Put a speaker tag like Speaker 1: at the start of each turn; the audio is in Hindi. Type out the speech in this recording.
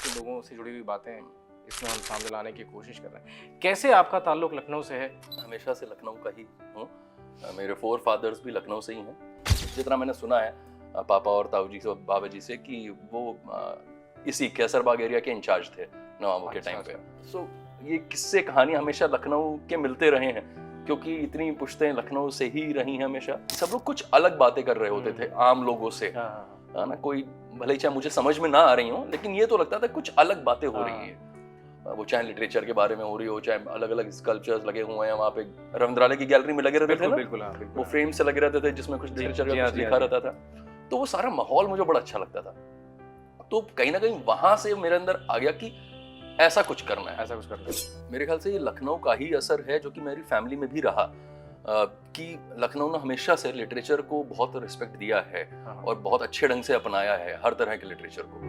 Speaker 1: के लोगों से जुड़ी हुई बातें इसमें हम सामने लाने की कोशिश कर रहे हैं। कैसे आपका ताल्लुक लखनऊ से है?
Speaker 2: हमेशा से लखनऊ का ही हूँ। मेरे फोर फादर्स भी लखनऊ से ही हैं। जितना मैंने सुना है पापा और ताऊ जी से, बाबा जी से, कि वो इसी कैसरबाग एरिया के इंचार्ज थे नवाबों के टाइम पे। सो ये किस्से कहानी हमेशा लखनऊ के मिलते रहे हैं, क्योंकि इतनी पुश्तें लखनऊ से ही रही हैं हमेशा। सब लोग कुछ अलग बातें कर रहे होते थे आम लोगों से, है ना। कोई भले चाहे मुझे समझ में ना आ रही हो, लेकिन ये तो लगता था कुछ अलग बातें हो रही हैं। वो चाहे लिटरेचर के बारे में हो रही हो, चाहे अलग अलग स्कल्पचर्स लगे हुए हैं वहाँ पे। रविंद्रालय की गैलरी में लगे रहते थे ना,
Speaker 1: बिल्कुल
Speaker 2: वो फ्रेम से लगे रहते थे जिसमें कुछ लिटरेचर का कुछ लिखा रहता था। तो वो सारा माहौल मुझे बड़ा अच्छा लगता था। तो कहीं ना कहीं वहां से मेरे अंदर आ गया कि ऐसा कुछ करना है,
Speaker 1: ऐसा कुछ करना है।
Speaker 2: मेरे ख्याल से ये लखनऊ का ही असर है, जो कि मेरी फैमिली में भी रहा, कि लखनऊ ने हमेशा से लिटरेचर को बहुत रिस्पेक्ट दिया है और बहुत अच्छे ढंग से अपनाया है हर तरह के लिटरेचर को।